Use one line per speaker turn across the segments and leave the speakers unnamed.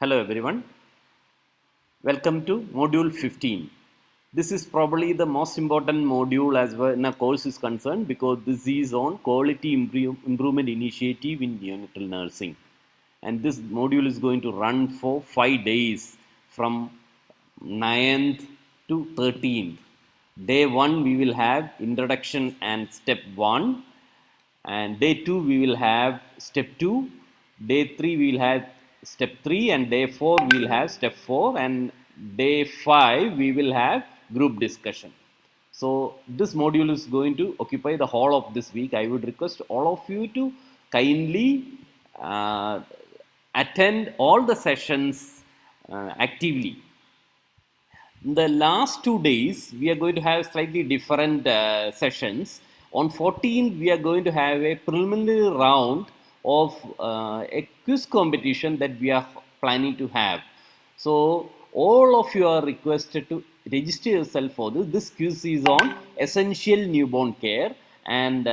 Hello everyone, welcome to module 15. This is probably the most important module as well in a course is concerned because this is on quality improvement initiative in neonatal nursing. And this module is going to run for 5 days from 9th to 13th. Day 1 we will have introduction and step 1, and day 2 we will have step 2, day 3 we will have step 3, and day 4 we will have step 4, and day 5 we will have group discussion. So this module is going to occupy the whole of this week. I would request all of you to kindly uh, attend all the sessions actively. In the last 2 days, we are going to have slightly different sessions. On 14th, we are going to have a preliminary round of a quiz competition that we are planning to have. So, all of you are requested to register yourself for this. This quiz is on essential newborn care, and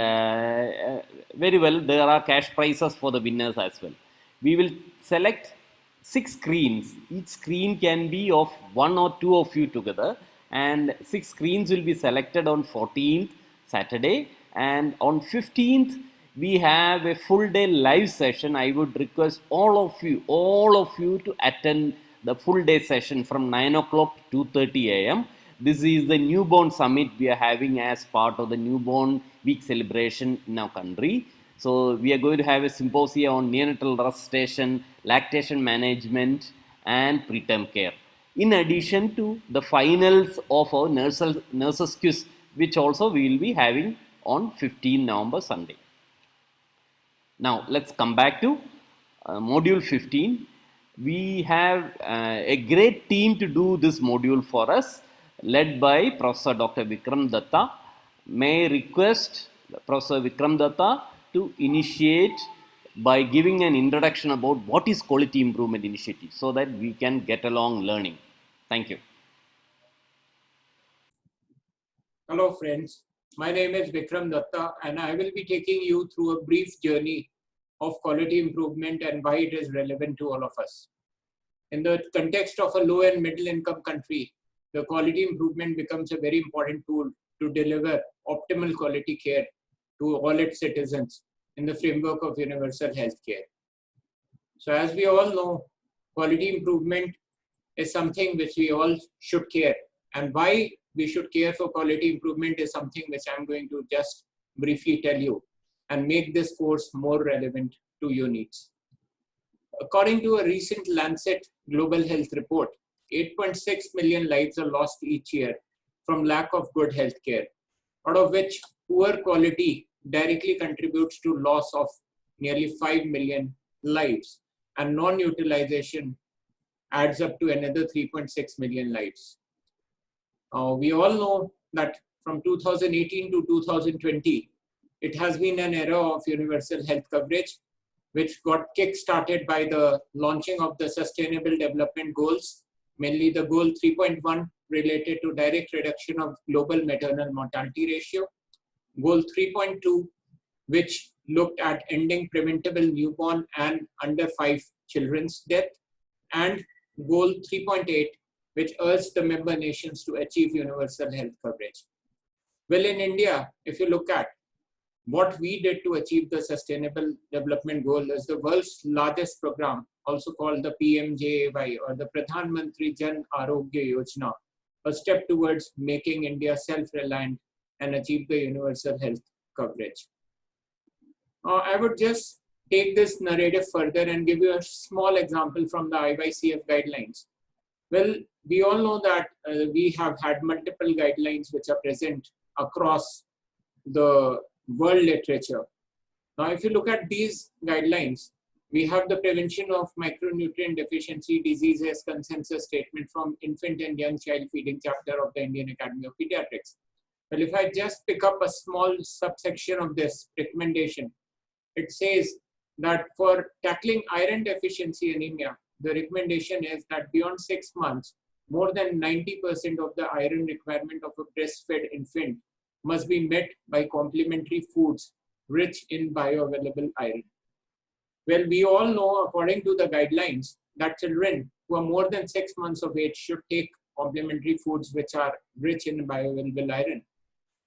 very well, there are cash prizes for the winners as well. We will select 6 screens. Each screen can be of one or two of you together, and 6 screens will be selected on 14th Saturday, and on 15th we have a full day live session. I would request all of you to attend the full day session from 9 o'clock to 2:30 a.m. This is the newborn summit we are having as part of the newborn week celebration in our country. So we are going to have a symposium on neonatal resuscitation, lactation management, and preterm care. In addition to the finals of our nurses quiz, which also we will be having on 15 November Sunday. Now let's come back to module 15. We have a great team to do this module for us, led by Professor Dr. Vikram Datta. May I request Professor Vikram Datta to initiate by giving an introduction about what is quality improvement initiative so that we can get along learning. Thank you.
Hello friends, my name is Vikram Datta and I will be taking you through a brief journey of quality improvement and why it is relevant to all of us. In the context of a low and middle income country, the quality improvement becomes a very important tool to deliver optimal quality care to all its citizens in the framework of universal health care. So as we all know, quality improvement is something which we all should care, and why we should care for quality improvement is something which I'm going to just briefly tell you and make this course more relevant to your needs. According to a recent Lancet Global Health report, 8.6 million lives are lost each year from lack of good health care, out of which poor quality directly contributes to loss of nearly 5 million lives, and non-utilization adds up to another 3.6 million lives. We all know that from 2018 to 2020, it has been an era of universal health coverage, which got kick-started by the launching of the Sustainable Development Goals, mainly the Goal 3.1 related to direct reduction of global maternal mortality ratio, Goal 3.2, which looked at ending preventable newborn and under 5 children's death, and Goal 3.8, which urged the member nations to achieve universal health coverage. Well, in India, if you look at what we did to achieve the Sustainable Development Goal is the world's largest program, also called the PMJAY or the Pradhan Mantri Jan Arogya Yojana, a step towards making India self-reliant and achieve the universal health coverage. I would just take this narrative further and give you a small example from the IYCF guidelines. Well, we all know that we have had multiple guidelines which are present across the world literature. Now, if you look at these guidelines, we have the prevention of micronutrient deficiency diseases consensus statement from infant and young child feeding chapter of the Indian Academy of Pediatrics. Well, if I just pick up a small subsection of this recommendation, it says that for tackling iron deficiency anemia, the recommendation is that beyond 6 months, more than 90% of the iron requirement of a breastfed infant must be met by complementary foods rich in bioavailable iron. Well, we all know, according to the guidelines, that children who are more than 6 months of age should take complementary foods which are rich in bioavailable iron.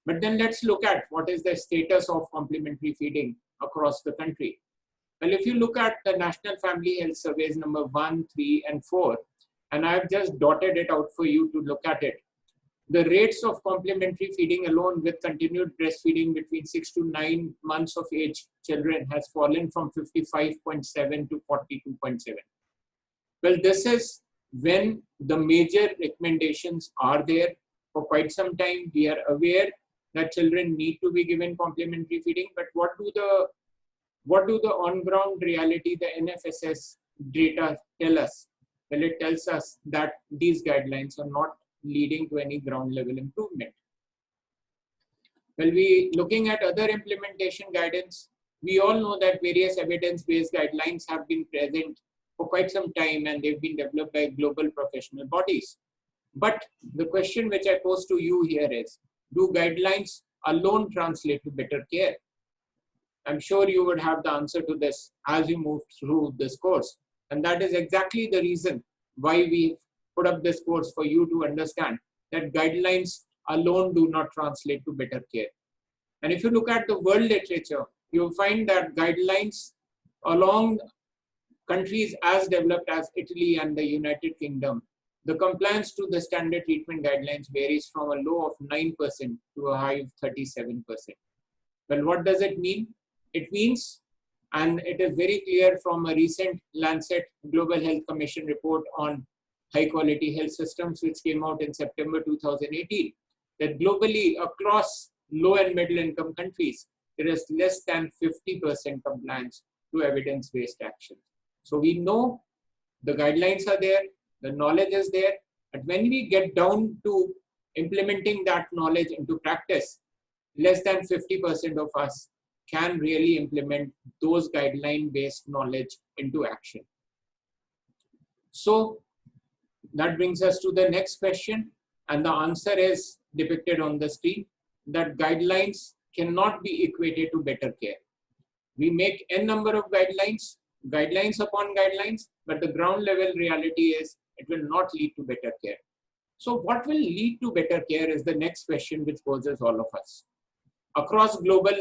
But then let's look at what is the status of complementary feeding across the country. Well, if you look at the National Family Health Surveys number 1, 3, and 4, and I've just dotted it out for you to look at it, the rates of complementary feeding alone with continued breastfeeding between 6 to 9 months of age children has fallen from 55.7 to 42.7. Well, this is when the major recommendations are there for quite some time. We are aware that children need to be given complementary feeding, but what do the on-ground reality, the NFSS data tell us? Well, it tells us that these guidelines are not leading to any ground level improvement. Well, looking at other implementation guidance, we all know that various evidence-based guidelines have been present for quite some time and they've been developed by global professional bodies. But the question which I pose to you here is, do guidelines alone translate to better care? I'm sure you would have the answer to this as you move through this course. And that is exactly the reason why we put up this course, for you to understand that guidelines alone do not translate to better care. And if you look at the world literature, you'll find that guidelines along countries as developed as Italy and the United Kingdom, the compliance to the standard treatment guidelines varies from a low of 9% to a high of 37%. Well, what does it mean? It means, and it is very clear from a recent Lancet Global Health Commission report on high quality health systems, which came out in September 2018, that globally across low and middle income countries, there is less than 50% compliance to evidence-based action. So we know the guidelines are there, the knowledge is there, but when we get down to implementing that knowledge into practice, less than 50% of us can really implement those guideline-based knowledge into action. So that brings us to the next question, and the answer is depicted on the screen, that guidelines cannot be equated to better care. We make n number of guidelines, guidelines upon guidelines, but the ground level reality is it will not lead to better care. So what will lead to better care is the next question which poses all of us. Across global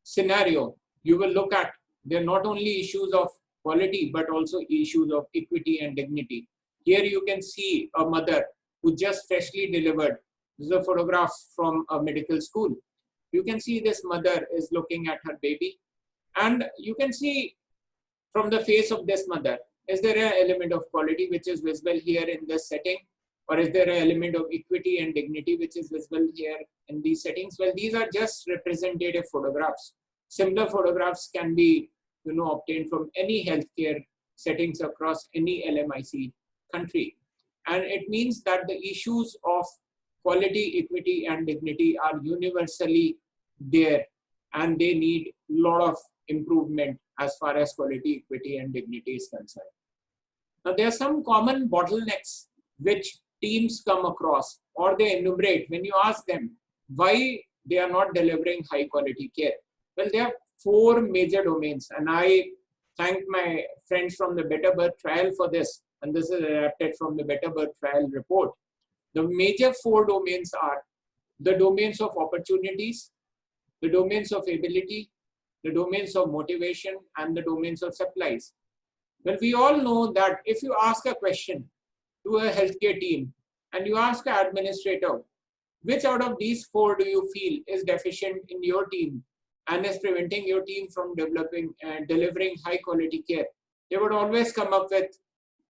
scenario, you will look at, there are not only issues of quality, but also issues of equity and dignity. Here you can see a mother who just freshly delivered. This is a photograph from a medical school. You can see this mother is looking at her baby, and you can see from the face of this mother, is there an element of quality which is visible here in this setting? Or is there an element of equity and dignity which is visible here in these settings? Well, these are just representative photographs. Similar photographs can be obtained from any healthcare settings across any LMIC country. And it means that the issues of quality, equity, and dignity are universally there, and they need a lot of improvement as far as quality, equity, and dignity is concerned. Now, there are some common bottlenecks which teams come across, or they enumerate when you ask them why they are not delivering high quality care. Well, there are 4 major domains, and I thank my friends from the Better Birth Trial for this, and this is adapted from the Better Birth Trial report. The major 4 domains are the domains of opportunities, the domains of ability, the domains of motivation, and the domains of supplies. Well, we all know that if you ask a question to a healthcare team and you ask an administrator, which out of these 4 do you feel is deficient in your team and is preventing your team from developing and delivering high quality care, they would always come up with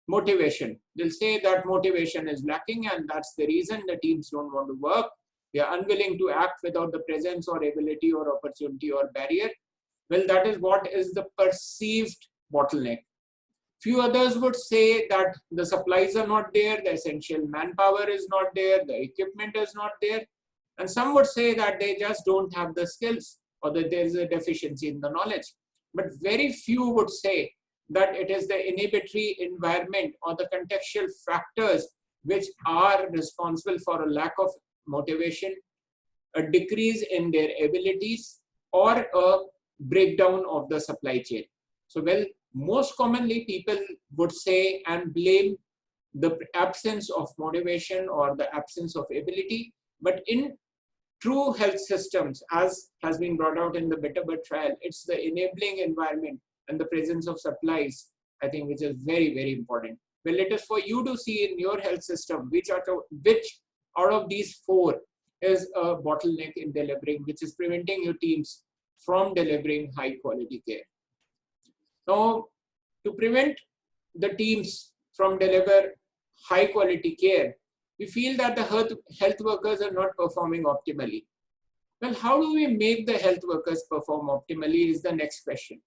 motivation. They'll say that motivation is lacking, and that's the reason the teams don't want to work. They are unwilling to act without the presence or ability or opportunity or barrier. Well, that is what is the perceived bottleneck. Few others would say that the supplies are not there, the essential manpower is not there, the equipment is not there. And some would say that they just don't have the skills, or that there is a deficiency in the knowledge. But very few would say that it is the inhibitory environment or the contextual factors which are responsible for a lack of motivation, a decrease in their abilities, or a breakdown of the supply chain. So, well, most commonly people would say and blame the absence of motivation or the absence of ability. But in true health systems, as has been brought out in the Bitterbird trial, it's the enabling environment and the presence of supplies, I think, which is very, very important. Well, it is for you to see in your health system which out of these four is a bottleneck in delivering, which is preventing your teams from delivering high quality care. Now, to prevent the teams from deliver high quality care, we feel that the health workers are not performing optimally. Well, how do we make the health workers perform optimally is the next question.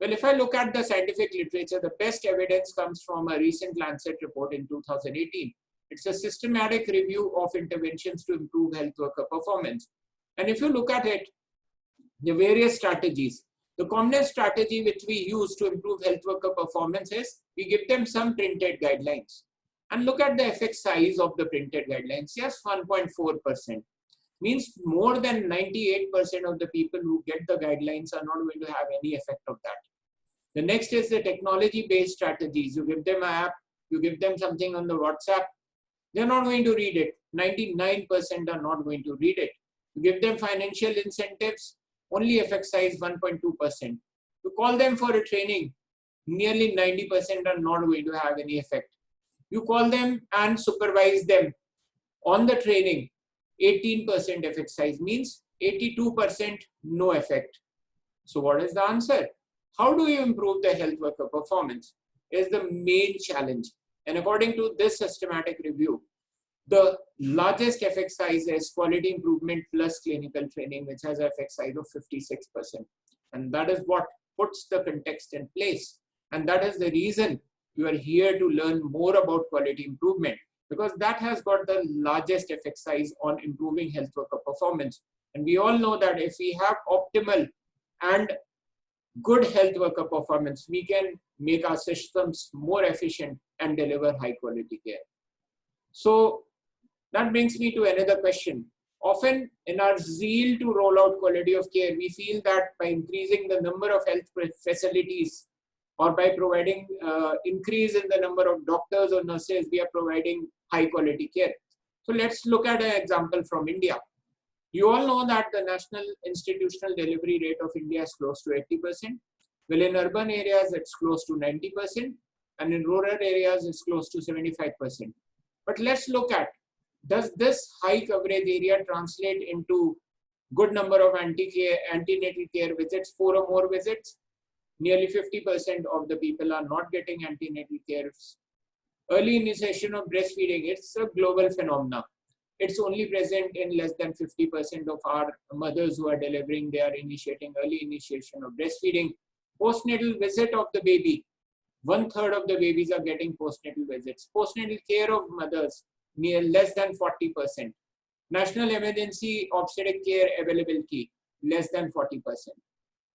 Well, if I look at the scientific literature, the best evidence comes from a recent Lancet report in 2018. It's a systematic review of interventions to improve health worker performance. And if you look at it, the various strategies, the commonest strategy which we use to improve health worker performance is we give them some printed guidelines. And look at the effect size of the printed guidelines, just 1.4%. Means more than 98% of the people who get the guidelines are not going to have any effect of that. The next is the technology-based strategies. You give them an app, you give them something on the WhatsApp, they're not going to read it. 99% are not going to read it. You give them financial incentives, only effect size 1.2%. You call them for a training, nearly 90% are not going to have any effect. You call them and supervise them on the training, 18% effect size means 82% no effect. So what is the answer? How do you improve the health worker performance is the main challenge. And according to this systematic review, the largest effect size is quality improvement plus clinical training, which has an effect size of 56%. And that is what puts the context in place. And that is the reason you are here to learn more about quality improvement, because that has got the largest effect size on improving health worker performance. And we all know that if we have optimal and good health worker performance, we can make our systems more efficient and deliver high quality care. So that brings me to another question. Often in our zeal to roll out quality of care, we feel that by increasing the number of health facilities or by providing increase in the number of doctors or nurses, we are providing high quality care. So let's look at an example from India. You all know that the national institutional delivery rate of India is close to 80%. Well, in urban areas, it's close to 90%. And in rural areas, it's close to 75%. But let's look at, does this high coverage area translate into good number of antenatal care visits, 4 or more visits? Nearly 50% of the people are not getting antenatal care. Early initiation of breastfeeding, it's a global phenomenon. It's only present in less than 50% of our mothers who are delivering, they are initiating early initiation of breastfeeding. Postnatal visit of the baby, 1/3 of the babies are getting postnatal visits. Postnatal care of mothers, near less than 40%. National emergency obstetric care availability, less than 40%.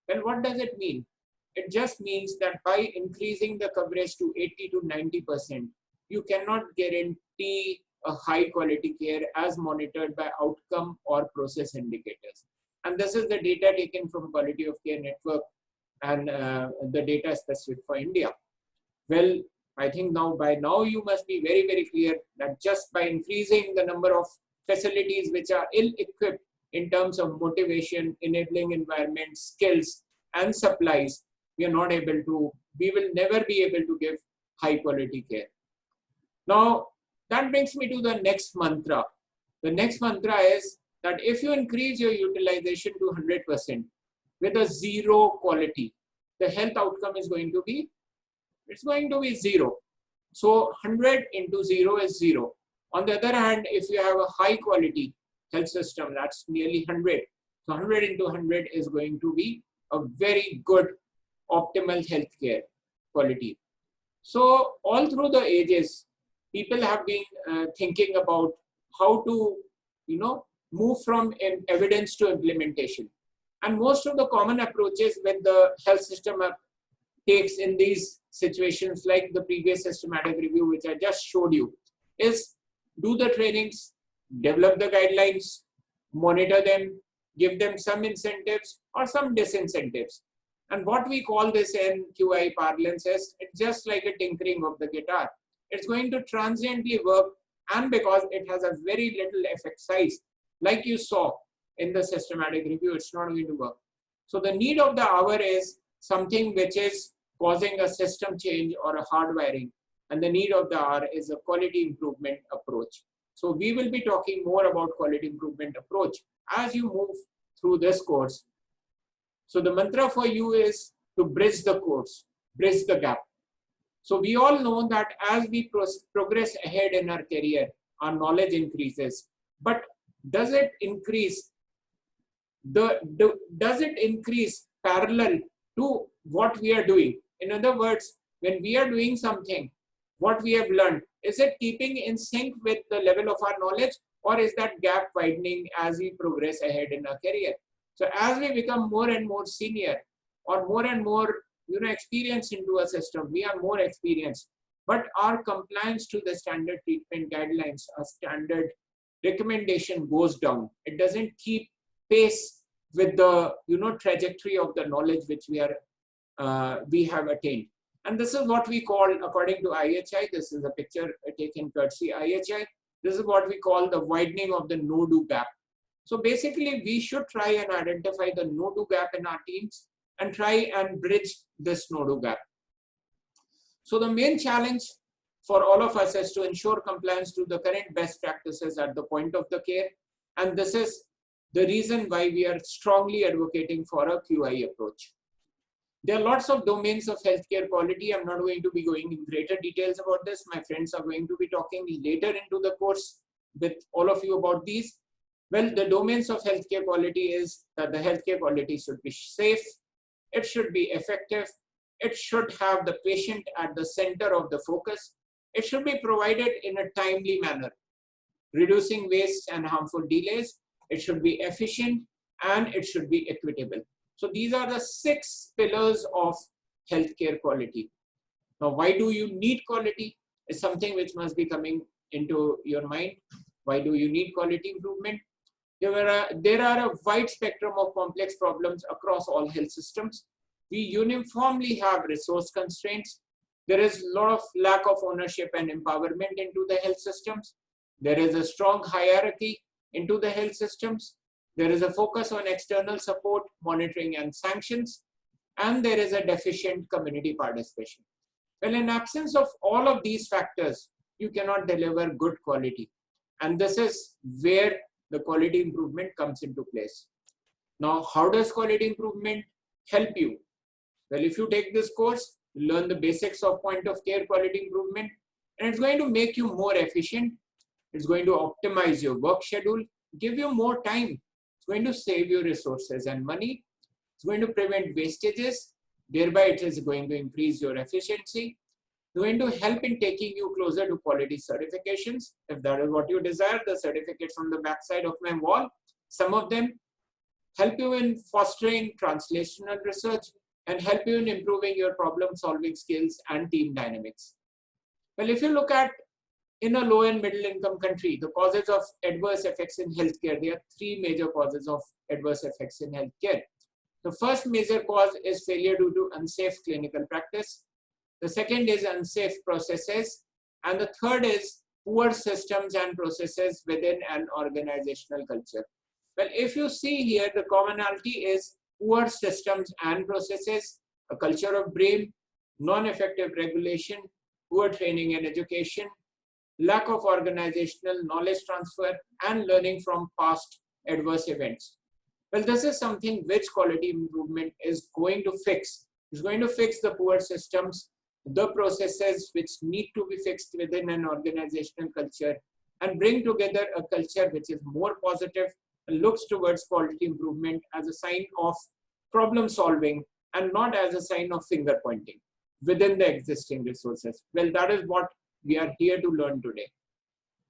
Well, what does it mean? It just means that by increasing the coverage to 80 to 90%, you cannot guarantee a high quality care as monitored by outcome or process indicators. And this is the data taken from Quality of Care Network and the data specific for India. Well, I think by now you must be very, very clear that just by increasing the number of facilities which are ill-equipped in terms of motivation, enabling environment, skills, and supplies, we will never be able to give high quality care. Now, that brings me to the next mantra. The next mantra is that if you increase your utilization to 100% with a zero quality, the health outcome is going to be, it's going to be zero. So 100 into 0 is 0. On the other hand, if you have a high quality health system, that's nearly 100. So 100 into 100 is going to be a very good optimal healthcare quality. So all through the ages, people have been thinking about how to, move from evidence to implementation. And most of the common approaches with the health system takes in these situations, like the previous systematic review, which I just showed you, is do the trainings, develop the guidelines, monitor them, give them some incentives or some disincentives. And what we call this in QI parlance is, it's just like a tinkering of the guitar. It's going to transiently work, and because it has a very little effect size, like you saw in the systematic review, it's not going to work. So the need of the hour is something which is causing a system change or a hardwiring, and the need of the hour is a quality improvement approach. So we will be talking more about quality improvement approach as you move through this course. So the mantra for you is to bridge the course, bridge the gap. So we all know that as we progress ahead in our career, our knowledge increases. But does it increase does it increase parallel to what we are doing? In other words, when we are doing something, what we have learned, is it keeping in sync with the level of our knowledge, or is that gap widening as we progress ahead in our career? So as we become more and more senior, or more and more experienced into a system, we are more experienced, but our compliance to the standard treatment guidelines, a standard recommendation goes down. It doesn't keep pace with the trajectory of the knowledge which we have attained. And this is what we call, according to IHI, this is a picture taken courtesy IHI, this is what we call the widening of the no-do gap. So basically, we should try and identify the no-do gap in our teams and try and bridge this no-do gap. So the main challenge for all of us is to ensure compliance to the current best practices at the point of the care. And this is the reason why we are strongly advocating for a QI approach. There are lots of domains of healthcare quality. I'm not going to be going in greater details about this. My friends are going to be talking later into the course with all of you about these. Well, the domains of healthcare quality is that the healthcare quality should be safe, it should be effective, it should have the patient at the center of the focus, it should be provided in a timely manner, reducing waste and harmful delays, it should be efficient, and it should be equitable. So these are the 6 pillars of healthcare quality. Now, why do you need quality? Is something which must be coming into your mind. Why do you need quality improvement? There are a wide spectrum of complex problems across all health systems. We uniformly have resource constraints. There is a lot of lack of ownership and empowerment into the health systems. There is a strong hierarchy into the health systems. There is a focus on external support, monitoring, and sanctions. And there is a deficient community participation. Well, in absence of all of these factors, you cannot deliver good quality. And this is where the quality improvement comes into place. Now, how does quality improvement help you? Well, if you take this course, you learn the basics of point of care quality improvement, and it's going to make you more efficient. It's going to optimize your work schedule, give you more time. It's going to save you resources and money. It's going to prevent wastages. Thereby, it is going to increase your efficiency. It's going to help in taking you closer to quality certifications. If that is what you desire, the certificates on the back side of my wall, some of them help you in fostering translational research and help you in improving your problem-solving skills and team dynamics. Well, if you look at in a low and middle income country, the causes of adverse effects in healthcare, there are 3 major causes of adverse effects in healthcare. The first major cause is failure due to unsafe clinical practice. The second is unsafe processes. And the third is poor systems and processes within an organizational culture. Well, if you see here, the commonality is poor systems and processes, a culture of blame, non-effective regulation, poor training and education, lack of organizational knowledge transfer, and learning from past adverse events. Well, this is something which quality improvement is going to fix. It's going to fix the poor systems, the processes which need to be fixed within an organizational culture, and bring together a culture which is more positive and looks towards quality improvement as a sign of problem solving and not as a sign of finger pointing within the existing resources. Well, that is what we are here to learn today.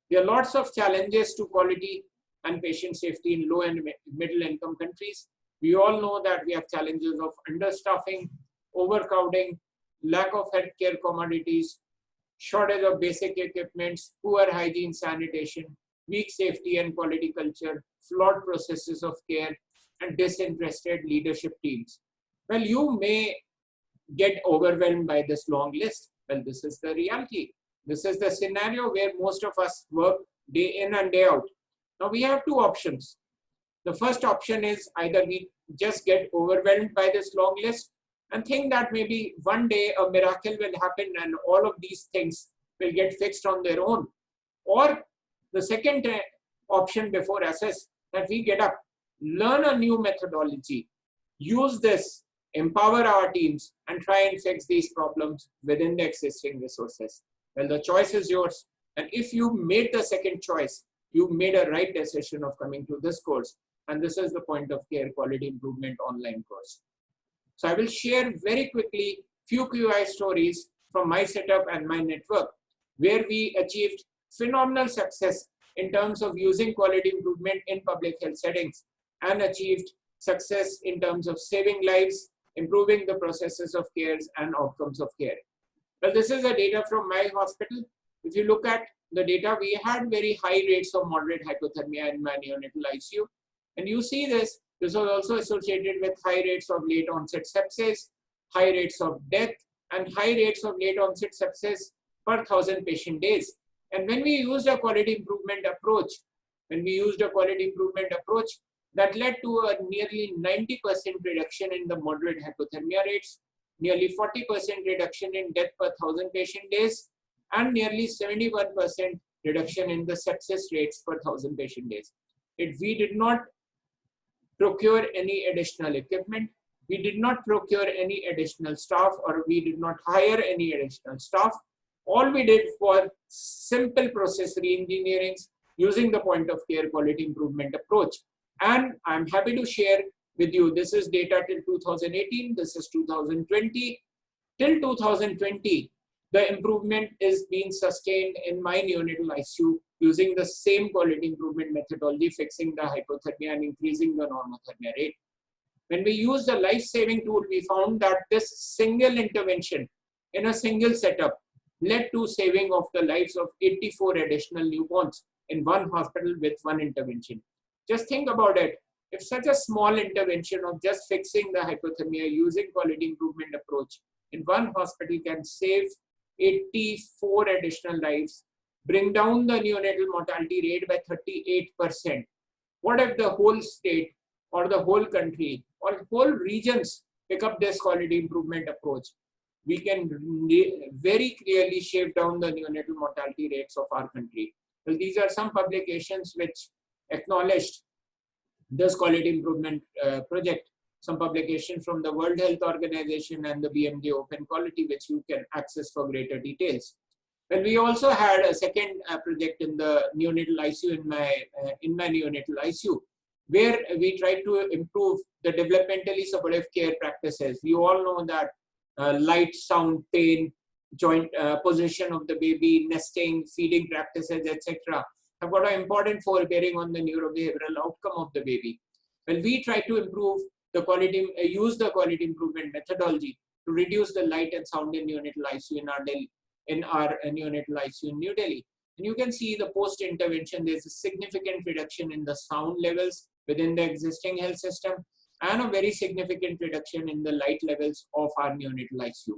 There are lots of challenges to quality and patient safety in low and middle income countries. We all know that we have challenges of understaffing, overcrowding, lack of healthcare commodities, shortage of basic equipments, poor hygiene sanitation, weak safety and quality culture, flawed processes of care, and disinterested leadership teams. Well, you may get overwhelmed by this long list. Well, this is the reality. This is the scenario where most of us work day in and day out. Now we have two options. The first option is either we just get overwhelmed by this long list and think that maybe one day a miracle will happen and all of these things will get fixed on their own. Or the second option before us is that we get up, learn a new methodology, use this, empower our teams, and try and fix these problems within the existing resources. Well, the choice is yours. And if you made the second choice, you made a right decision of coming to this course. And this is the Point of Care Quality Improvement online course. So I will share very quickly few QI stories from my setup and my network where we achieved phenomenal success in terms of using quality improvement in public health settings and achieved success in terms of saving lives, improving the processes of cares and outcomes of care. Well, this is the data from my hospital. If you look at the data, we had very high rates of moderate hypothermia in my neonatal ICU. And you see this was also associated with high rates of late onset sepsis, high rates of death, and high rates of late onset sepsis per 1,000 patient days. And when we used a quality improvement approach, that led to a nearly 90% reduction in the moderate hypothermia rates, nearly 40% reduction in death per 1,000 patient days, and nearly 71% reduction in the sepsis rates per 1,000 patient days. We did not procure any additional equipment, we did not procure any additional staff, or we did not hire any additional staff. All we did was simple process re-engineering using the point of care quality improvement approach. And I'm happy to share with you, this is data till 2018, this is 2020. Till 2020, the improvement is being sustained in my neonatal ICU using the same quality improvement methodology, fixing the hypothermia and increasing the normothermia rate. When we used the life-saving tool, we found that this single intervention in a single setup led to saving of the lives of 84 additional newborns in one hospital with one intervention. Just think about it. If such a small intervention of just fixing the hypothermia using quality improvement approach in one hospital can save 84 additional lives, bring down the neonatal mortality rate by 38%. What if the whole state or the whole country or whole regions pick up this quality improvement approach? We can very clearly shave down the neonatal mortality rates of our country. Well, these are some publications which acknowledged this quality improvement project. Some publications from the World Health Organization and the BMJ Open Quality, which you can access for greater details. Well, we also had a second project in the neonatal ICU in my neonatal ICU, where we tried to improve the developmentally supportive care practices. We all know that light, sound, pain, joint position of the baby, nesting, feeding practices, etc., have got an important bearing on the neurobehavioral outcome of the baby. Well, we try to improve the quality, use the quality improvement methodology to reduce the light and sound in neonatal ICU in our neonatal ICU in New Delhi. And you can see the post-intervention, there's a significant reduction in the sound levels within the existing health system and a very significant reduction in the light levels of our neonatal ICU.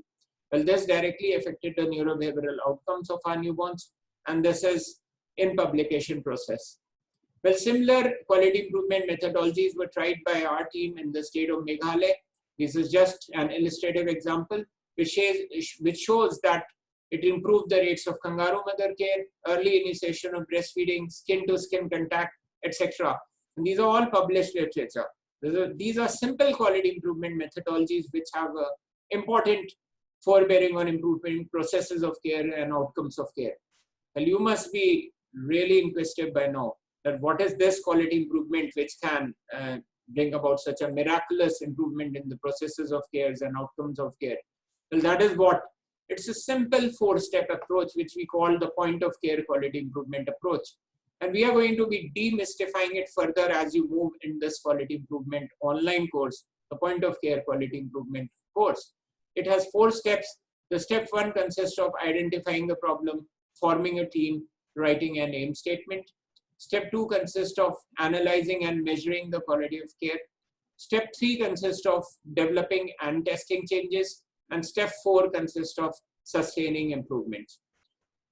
Well, this directly affected the neurobehavioral outcomes of our newborns, and this is in publication process. Well, similar quality improvement methodologies were tried by our team in the state of Meghalaya. This is just an illustrative example which shows that it improved the rates of kangaroo mother care, early initiation of breastfeeding, skin-to-skin contact, etc. And these are all published literature. These are simple quality improvement methodologies which have an important forbearing on improving processes of care and outcomes of care. Well, you must be really inquisitive by now that what is this quality improvement which can bring about such a miraculous improvement in the processes of cares and outcomes of care. Well, that is what, it's a simple 4-step approach which we call the point of care quality improvement approach. And we are going to be demystifying it further as you move in this quality improvement online course, the point of care quality improvement course. It has 4 steps. The step 1 consists of identifying the problem, forming a team, writing an aim statement. Step 2 consists of analyzing and measuring the quality of care. Step 3 consists of developing and testing changes, and step 4 consists of sustaining improvements.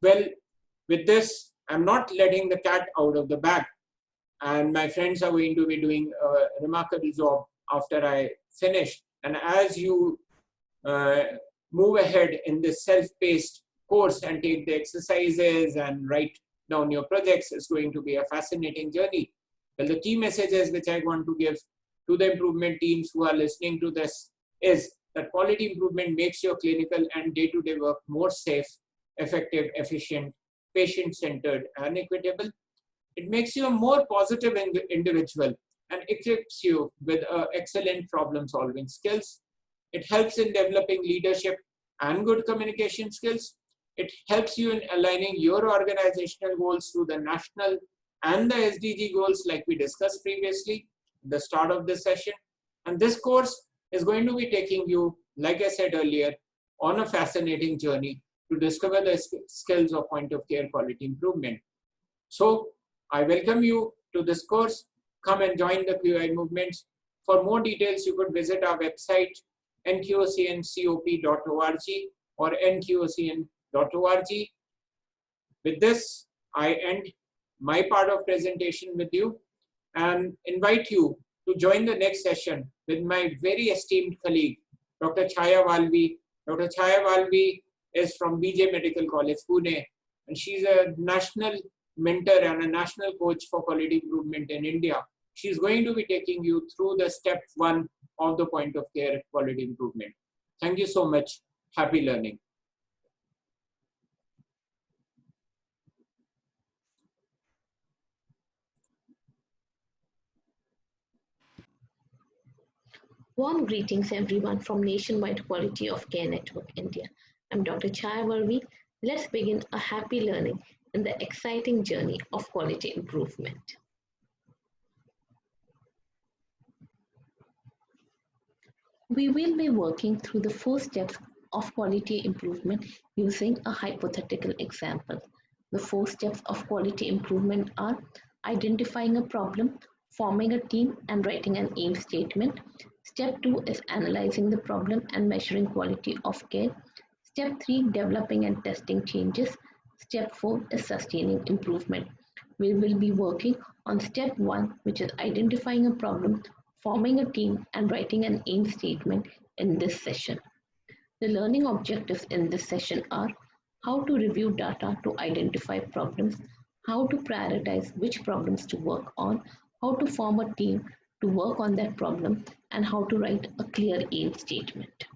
Well, with this, I'm not letting the cat out of the bag, and my friends are going to be doing a remarkable job after I finish. And as you move ahead in this self-paced course and take the exercises and write down your projects, it's going to be a fascinating journey. Well, the key messages which I want to give to the improvement teams who are listening to this is that quality improvement makes your clinical and day-to-day work more safe, effective, efficient, patient-centered, and equitable. It makes you a more positive individual and equips you with excellent problem-solving skills. It helps in developing leadership and good communication skills. It helps you in aligning your organizational goals to the national and the SDG goals like we discussed previously at the start of this session. And this course is going to be taking you, like I said earlier, on a fascinating journey to discover the skills of point of care quality improvement. So I welcome you to this course. Come and join the QI movements. For more details, you could visit our website, nqocncop.org or nqocn.org. With this, I end my part of presentation with you and invite you to join the next session with my very esteemed colleague, Dr. Chaya Valvi. Dr. Chaya Valvi is from BJ Medical College, Pune, and she's a national mentor and a national coach for quality improvement in India. She's going to be taking you through the step 1 of the point of care quality improvement. Thank you so much. Happy learning.
Warm greetings everyone from Nationwide Quality of Care Network India. I'm Dr. Chaya Valvi. Let's begin a happy learning in the exciting journey of quality improvement. We will be working through the 4 steps of quality improvement using a hypothetical example. The 4 steps of quality improvement are identifying a problem, forming a team, and writing an aim statement. Step 2 is analyzing the problem and measuring quality of care. Step 3, developing and testing changes. Step 4 is sustaining improvement. We will be working on step 1, which is identifying a problem, forming a team, and writing an aim statement in this session. The learning objectives in this session are how to review data to identify problems, how to prioritize which problems to work on, how to form a team to work on that problem, and how to write a clear aim statement.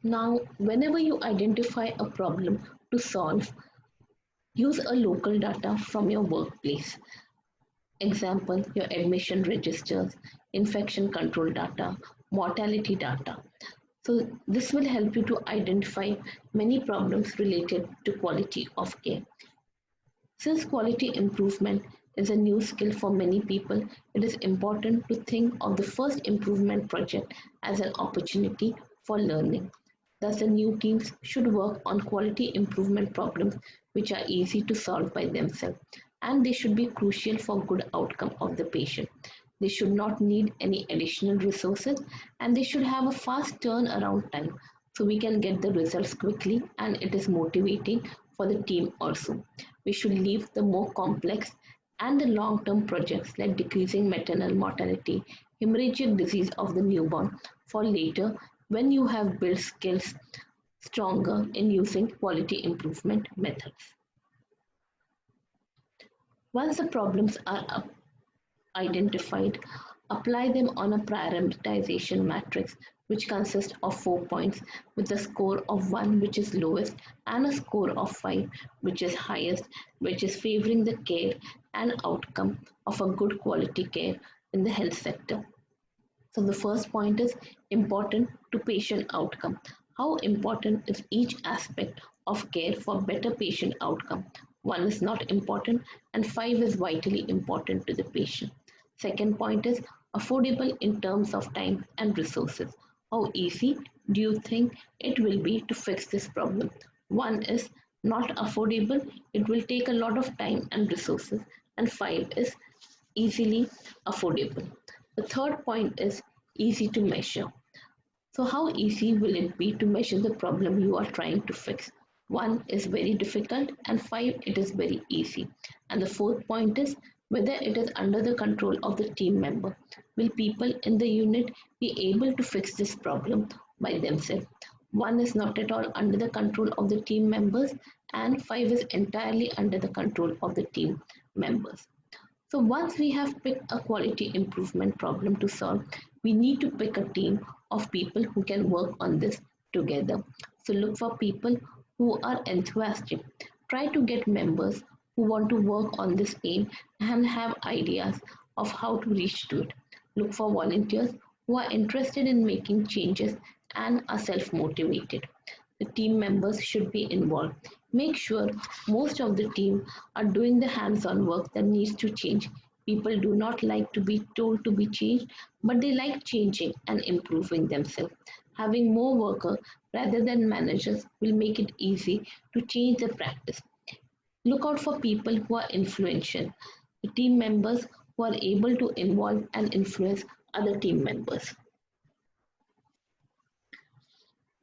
Now, whenever you identify a problem to solve, use a local data from your workplace. Example, your admission registers, infection control data, mortality data. So this will help you to identify many problems related to quality of care. Since quality improvement is a new skill for many people, it is important to think of the first improvement project as an opportunity for learning. Thus, the new teams should work on quality improvement problems which are easy to solve by themselves, and they should be crucial for good outcome of the patient. They should not need any additional resources, and they should have a fast turnaround time so we can get the results quickly, and it is motivating for the team also. We should leave the more complex and the long-term projects like decreasing maternal mortality, hemorrhagic disease of the newborn for later when you have built skills stronger in using quality improvement methods. Once the problems are identified, apply them on a prioritization matrix which consists of 4 points with a score of 1 which is lowest and a score of 5 which is highest, which is favoring the care and outcome of a good quality care in the health sector. So the first point is important to patient outcome. How important is each aspect of care for better patient outcome? 1 is not important and 5 is vitally important to the patient. Second point is affordable in terms of time and resources. How easy do you think it will be to fix this problem? 1 is not affordable, it will take a lot of time and resources. And 5 is easily affordable. The third point is easy to measure. So, how easy will it be to measure the problem you are trying to fix? One is very difficult, and five, it is very easy. And the fourth point is whether it is under the control of the team member. Will people in the unit be able to fix this problem by themselves? One is not at all under the control of the team members, and five is entirely under the control of the team members. So once we have picked a quality improvement problem to solve, we need to pick a team of people who can work on this together. So look for people who are enthusiastic. Try to get members who want to work on this aim and have ideas of how to reach to it. Look for volunteers who are interested in making changes and are self-motivated. The team members should be involved. Make sure most of the team are doing the hands-on work that needs to change. People do not like to be told to be changed, but they like changing and improving themselves. Having more workers rather than managers will make it easy to change the practice. Look out for people who are influential, the team members who are able to involve and influence other team members.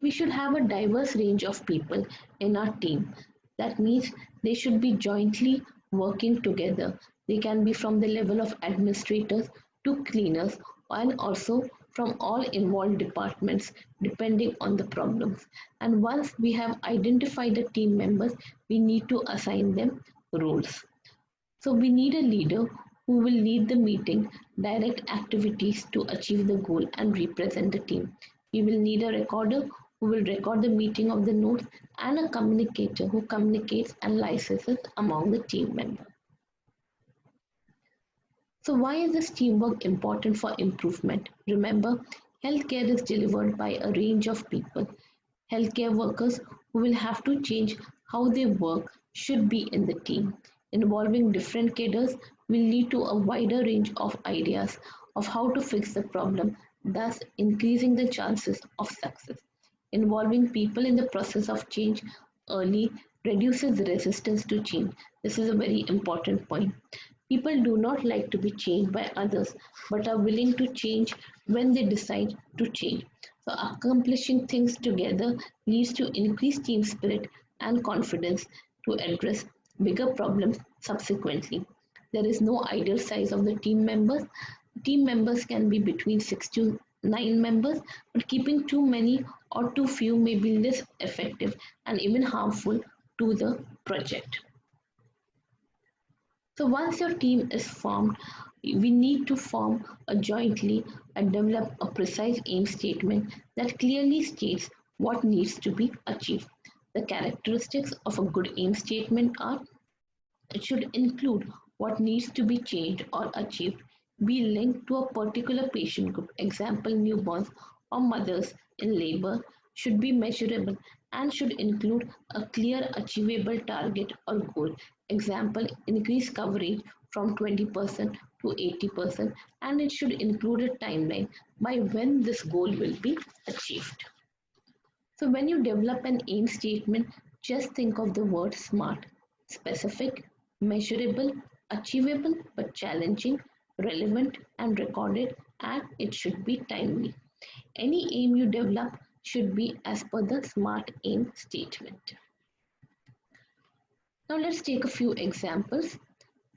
We should have a diverse range of people in our team. That means they should be jointly working together. They can be from the level of administrators to cleaners and also from all involved departments depending on the problems. And once we have identified the team members, we need to assign them roles. So we need a leader who will lead the meeting, direct activities to achieve the goal and represent the team. We will need a recorder who will record the meeting of the notes and a communicator who communicates and licenses among the team members. So why is this teamwork important for improvement? Remember, healthcare is delivered by a range of people. Healthcare workers who will have to change how they work should be in the team. Involving different cadres will lead to a wider range of ideas of how to fix the problem, thus increasing the chances of success. Involving people in the process of change early reduces resistance to change. This is a very important point. People do not like to be changed by others, but are willing to change when they decide to change. So, accomplishing things together leads to increased team spirit and confidence to address bigger problems subsequently. There is no ideal size of the team members. Team members can be between 6 to 9 members, but keeping too many or too few may be less effective and even harmful to the project. So once your team is formed, we need to form a jointly and develop a precise aim statement that clearly states what needs to be achieved. The characteristics of a good aim statement are: it should include what needs to be changed or achieved, be linked to a particular patient group, example newborns or mothers in labor, should be measurable and should include a clear achievable target or goal, example increase coverage from 20% to 80%, and it should include a timeline by when this goal will be achieved. So when you develop an aim statement, just think of the word SMART: specific, measurable, achievable but challenging, relevant and recorded, and it should be timely. Any aim you develop should be as per the SMART aim statement. Now let's take a few examples.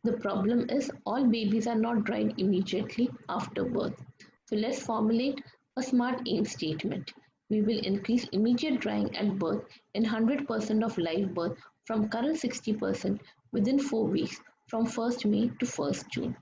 The problem is all babies are not dried immediately after birth. So let's formulate a SMART aim statement. We will increase immediate drying at birth in 100% of live birth from current 60% within 4 weeks from 1st May to 1st June.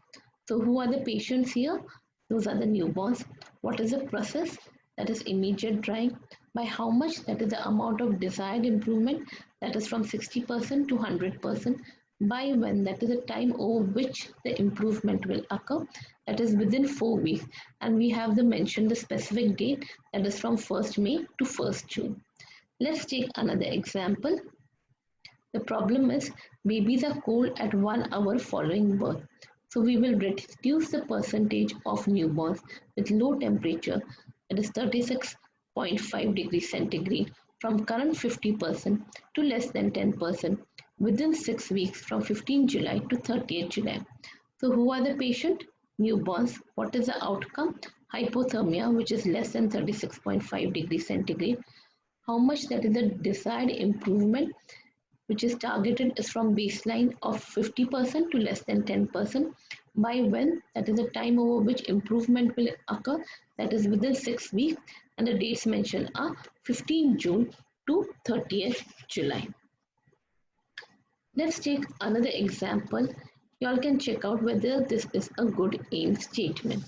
So who are the patients here? Those are the newborns. What is the process? That is immediate drying. By how much? That is the amount of desired improvement, that is from 60% to 100%. By when? That is the time over which the improvement will occur, that is within 4 weeks, and we have the mention the specific date, that is from 1st May to 1st June. Let's take another example. The problem is babies are cold at 1 hour following birth. So we will reduce the percentage of newborns with low temperature, that is 36.5 degrees centigrade, from current 50% to less than 10% within 6 weeks from 15 July to 30th July. So who are the patient? Newborns. What is the outcome? Hypothermia, which is less than 36.5 degrees centigrade. How much that is the desired improvement, which is targeted is from baseline of 50% to less than 10%. By when? That is the time over which improvement will occur, that is within 6 weeks, and the dates mentioned are 15 June to 30th July. Let's take another example. You all can check out whether this is a good aim statement.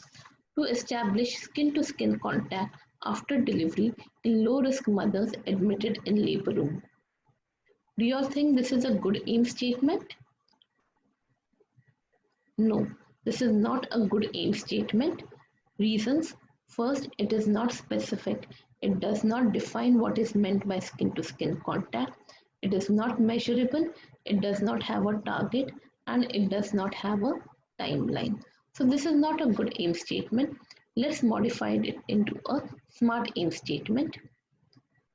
To establish skin to skin contact after delivery in low risk mothers admitted in labor room. Do you all think this is a good aim statement? No, this is not a good aim statement. Reasons: first, it is not specific. It does not define what is meant by skin to skin contact. It is not measurable. It does not have a target, and it does not have a timeline. So, this is not a good aim statement. Let's modify it into a smart aim statement.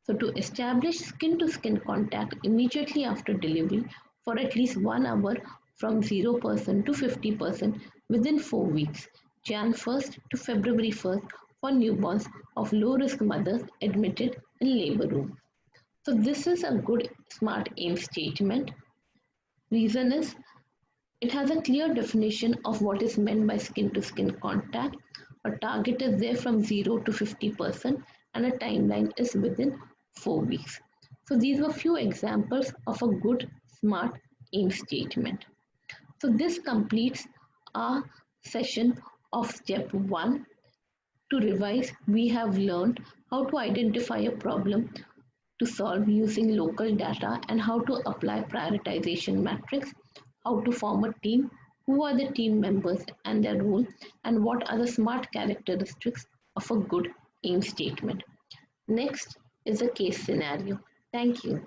So, to establish skin to skin contact immediately after delivery for at least 1 hour from 0% to 50% within 4 weeks, Jan 1st to February 1st for newborns of low risk mothers admitted in labor room. So, this is a good smart aim statement. Reason is it has a clear definition of what is meant by skin to skin contact. A target is there from 0 to 50%, and a timeline is within 4 weeks. So, these were few examples of a good smart aim statement. So, this completes our session of step 1. To revise, we have learned how to identify a problem to solve using local data and how to apply prioritization matrix, how to form a team, who are the team members and their role, and what are the smart characteristics of a good aim statement. Next is a case scenario. Thank you.